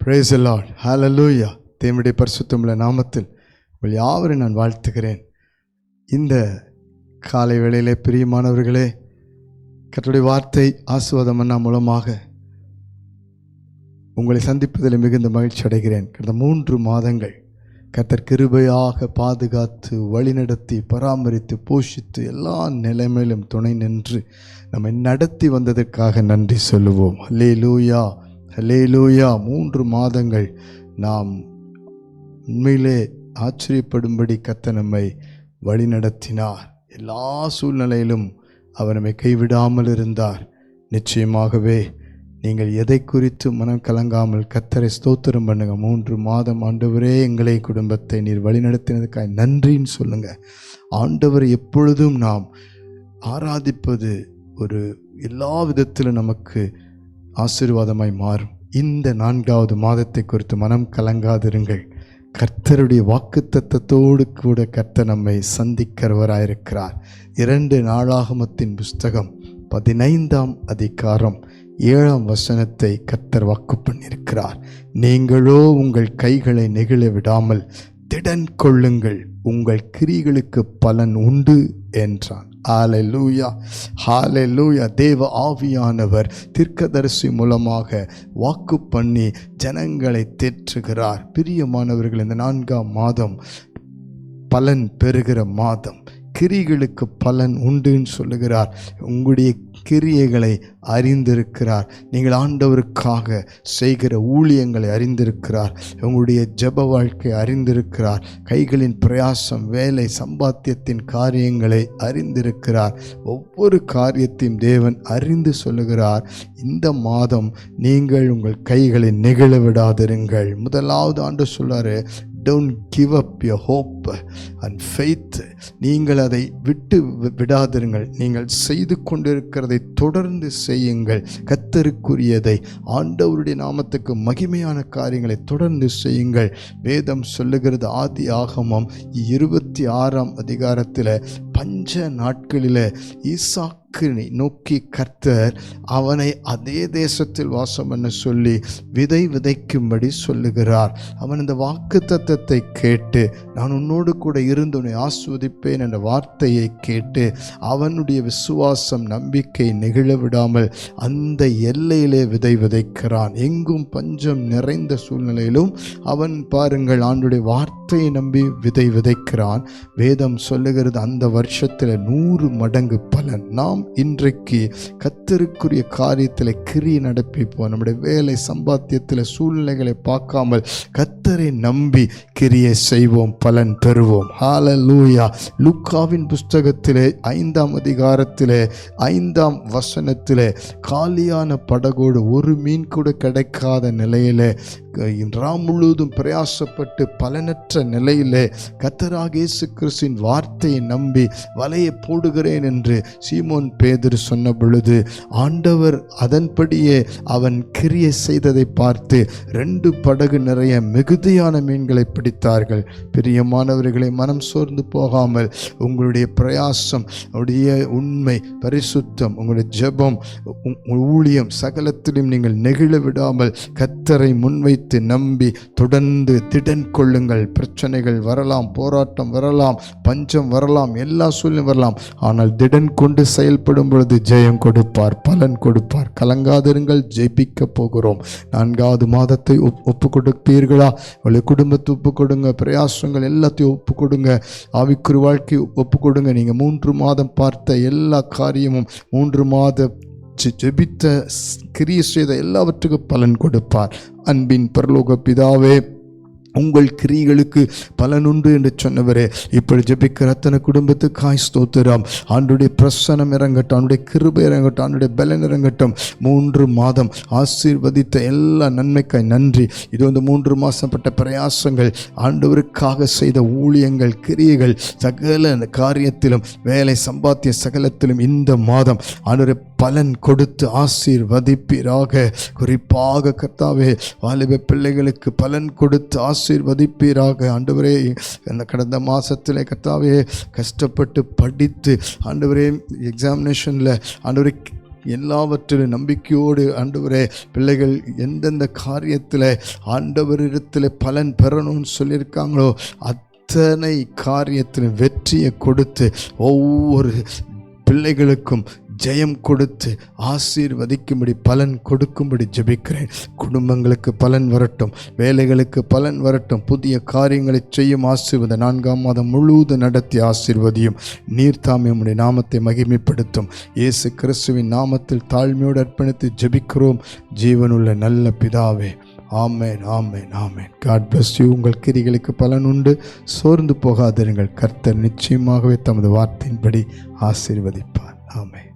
Praise the Lord. Hallelujah. தேவனுடைய பரிசுத்தமுள்ள நாமத்தில் உங்கள் யாவரையும் நான் வாழ்த்துகிறேன். இந்த காலை வேளையிலே பிரியமானவர்களே, கர்த்தருடைய வார்த்தை ஆசீர்வாதம் மன்னா மூலமாக உங்களை சந்திப்பதில் மிகுந்த மகிழ்ச்சி அடைகிறேன். கடந்த 3 மாதங்கள் கர்த்தர் கிருபையாக பாதுகாத்து வழிநடத்தி பராமரித்து போஷித்து எல்லா நிலைமையிலும் துணை நின்று நம்மை நடத்தி வந்ததற்காக நன்றி சொல்லுவோம். அல்லேலூயா, அல்லேலூயா. 3 மாதங்கள் நாம் உண்மையிலே ஆச்சரியப்படும்படி கர்த்தர் நம்மை வழிநடத்தினார். எல்லா சூழ்நிலையிலும் அவர் நம்மை கைவிடாமல் இருந்தார். நிச்சயமாகவே நீங்கள் எதை குறித்து மனம் கலங்காமல் கர்த்தரை ஸ்தோத்திரம் பண்ணுங்க. 3 மாதம் ஆண்டவரே எங்களை குடும்பத்தை நீர் வழிநடத்தினதுக்காக நன்றின்னு சொல்லுங்க. ஆண்டவரை எப்பொழுதும் நாம் ஆராதிப்பது ஒரு எல்லா விதத்திலும் நமக்கு ஆசீர்வாதமாய் மாறும். இந்த 4வது மாதத்தை குறித்து மனம் கலங்காதிருங்கள். கர்த்தருடைய வாக்குத்தத்தத்தோடு கூட கர்த்தர் நம்மை சந்திக்கிறவராயிருக்கிறார். 2 நாளாகமத்தின் புஸ்தகம் 15ஆம் அதிகாரம் 7ஆம் வசனத்தை கர்த்தர் வாக்கு பண்ணியிருக்கிறார். நீங்களோ உங்கள் கைகளை நெகிழ விடாமல் திடன் கொள்ளுங்கள், உங்கள் கிரிகளுக்கு பலன் உண்டு என்றான். ஹல்லேலூயா, ஹல்லேலூயா. தேவ ஆவியானவர் தீர்க்கதரிசி மூலமாக வாக்கு பண்ணி ஜனங்களை தேற்றுகிறார். பிரியமானவர்கள், இந்த 4ஆம் மாதம் பலன் பெறுகிற மாதம். கிரிகளுக்கு பலன் உண்டுன்னு சொல்லுகிறார். உங்களுடைய கிரியைகளை அறிந்திருக்கிறார். நீங்கள் ஆண்டவருக்காக செய்கிற ஊழியங்களை அறிந்திருக்கிறார். உங்களுடைய ஜெப வாழ்க்கை அறிந்திருக்கிறார். கைகளின் பிரயாசம், வேலை, சம்பாத்தியத்தின் காரியங்களை அறிந்திருக்கிறார். ஒவ்வொரு காரியத்தையும் தேவன் அறிந்து சொல்லுகிறார். இந்த மாதம் நீங்கள் உங்கள் கைகளை நெகிழ விடாதிருங்கள். முதலாவது ஆண்டு சொல்றாரு, don't give up your hope and faith. நீங்கள் அதை விட்டு விடாதிருங்கள். நீங்கள் செய்து கொண்டிருக்கிறதை தொடர்ந்து செய்யுங்கள். கர்த்தருக்குரியதை, ஆண்டவருடைய நாமத்துக்கு மகிமையான காரியங்களை தொடர்ந்து செய்யுங்கள். வேதம் சொல்லுகிறது, ஆதி ஆகமம் 26ஆம் அதிகாரத்தில் பஞ்ச நாட்களில் ஈசாக்கு நோக்கி கர்த்தர் அவனை அதே தேசத்தில் வாசம் பண்ண சொல்லி விதை விதைக்கும்படி சொல்லுகிறார். அவன் இந்த வாக்குத்தத்தத்தை கேட்டு, நான் உன்னோடு கூட இருந்து உன்னை ஆஸ்வதிப்பேன் என்ற வார்த்தையை கேட்டு அவனுடைய விசுவாசம், நம்பிக்கை நெகிழ விடாமல் அந்த எல்லையிலே விதை விதைக்கிறான். எங்கும் பஞ்சம் நிறைந்த சூழ்நிலையிலும் அவன் பாருங்கள், ஆண்டுடைய வார்த்தையை நம்பி விதை விதைக்கிறான். வேதம் சொல்லுகிறது, அந்த வருஷத்தில் 100 மடங்கு பலன். நாம் இன்றைக்கு கர்த்தருக்குரிய காரியத்தில் கிரியை நடப்பிப்போம். நம்முடைய வேலை, சம்பாத்தியத்தில் சூழ்நிலைகளை பார்க்காமல் கர்த்தரை நம்பி கிரியை செய்வோம், பலன் பெறுவோம். ஹல்லேலூயா. லூக்காவின் புஸ்தகத்திலே 5ஆம் அதிகாரத்திலே 5ஆம் வசனத்திலே காலியான படகோடு ஒரு மீன் கூட கிடைக்காத நிலையிலே ராம் முழுவதும் பிரயாசப்பட்டு பலனற்ற நிலையிலே கர்த்தராகிய இயேசு கிறிஸ்துவின் வார்த்தையை நம்பி வலையை போடுகிறேன் என்று சீமோன் பேதுரு சொன்ன பொழுது ஆண்டவர் அதன்படியே அவன் கிரியை செய்ததை பார்த்து 2 படகு நிறைய மிகுதியான மீன்களை பிடித்தார்கள். பிரியமானவர்களை, மனம் சோர்ந்து போகாமல் உங்களுடைய பிரயாசம், உங்களுடைய உண்மை, பரிசுத்தம், உங்களுடைய ஜெபம், ஊழியம் சகலத்திலும் நீங்கள் நெகிழ விடாமல் கர்த்தரை முன்வைத்து நம்பி தொடர்ந்து திடன் கொள்ளுங்கள். பிரச்சனைகள் வரலாம், போராட்டம் வரலாம், பஞ்சம் வரலாம், எல்லா சூழ்நிலையும் வரலாம். ஆனால் திடன் கொண்டு செயல்படும் பொழுது ஜெயம் கொடுப்பார், பலன் கொடுப்பார். கலங்காதிருங்கள், ஜெயிப்பிக்க போகிறோம். 4வது மாதத்தை ஒப்பு கொடுப்பீர்களா? உங்களுடைய குடும்பத்தை ஒப்பு கொடுங்க, பிரயாசங்கள் எல்லாத்தையும் ஒப்பு கொடுங்க, ஆவிக்குரிய வாழ்க்கை ஒப்பு கொடுங்க. நீங்கள் 3 மாதம் பார்த்த எல்லா காரியமும் 3 மாத ஜெபித்த கிரியை செய்த எல்லாவற்றுக்கும் பலன் கொடுப்பார். அன்பின் பரலோக பிதாவே, உங்கள் கிரிகளுக்கு பலனுண்டு என்று சொன்னவரே, இப்படி ஜெபிக்கிற அத்தனை குடும்பத்துக்காய் ஸ்தோத்திரம். ஆண்டுடைய பிரசனம் இறங்கட்டும், ஆண்டுடைய கிருபை இறங்கட்டும், ஆண்டுடைய பலன் இறங்கட்டும். 3 மாதம் ஆசீர்வதித்த எல்லா நன்மைக்காய் நன்றி. இது வந்து 3 மாதம் பட்ட பிரயாசங்கள், ஆண்டவருக்காக செய்த ஊழியங்கள், கிரியைகள், சகல காரியத்திலும், வேலை, சம்பாத்திய சகலத்திலும் இந்த மாதம் ஆண்டவரை பலன் கொடுத்து ஆசீர்வதிப்பீராக. குறிப்பாக கர்த்தாவே, வாலிப பிள்ளைகளுக்கு பலன் கொடுத்து ஆசீர்வதிப்பீராக. ஆண்டவரே, இந்த கடந்த மாதத்தில் கர்த்தாவே கஷ்டப்பட்டு படித்து ஆண்டவரே எக்ஸாமினேஷனில் ஆண்டவரே எல்லாவற்றிலும் நம்பிக்கையோடு ஆண்டவரே பிள்ளைகள் எந்தெந்த காரியத்தில் ஆண்டவரிடத்தில் பலன் பெறணும்னு சொல்லியிருக்காங்களோ அத்தனை காரியத்திலும் வெற்றியை கொடுத்து ஒவ்வொரு பிள்ளைகளுக்கும் ஜெயம் கொடுத்து ஆசீர்வதிக்கும்படி பலன் கொடுக்கும்படி ஜெபிக்கிறேன். குடும்பங்களுக்கு பலன் வரட்டும், வேலைகளுக்கு பலன் வரட்டும், புதிய காரியங்களை செய்யும் ஆசீர்வாதம் 4ஆம் மாதம் முழுவதும் நடத்தி ஆசீர்வதியும். நீர்தாமே உம்முடைய நாமத்தை மகிமைப்படுத்தும். இயேசு கிறிஸ்துவின் நாமத்தில் தாழ்மையோடு அர்ப்பணித்து ஜெபிக்கிறோம் ஜீவனுள்ள நல்ல பிதாவே. ஆமேன், ஆமேன், ஆமேன். God bless you. உங்கள் கிரிகளுக்கு பலன் உண்டு, சோர்ந்து போகாதிருங்கள். கர்த்தர் நிச்சயமாகவே தமது வார்த்தையின்படி ஆசீர்வதிப்பார். ஆமேன்.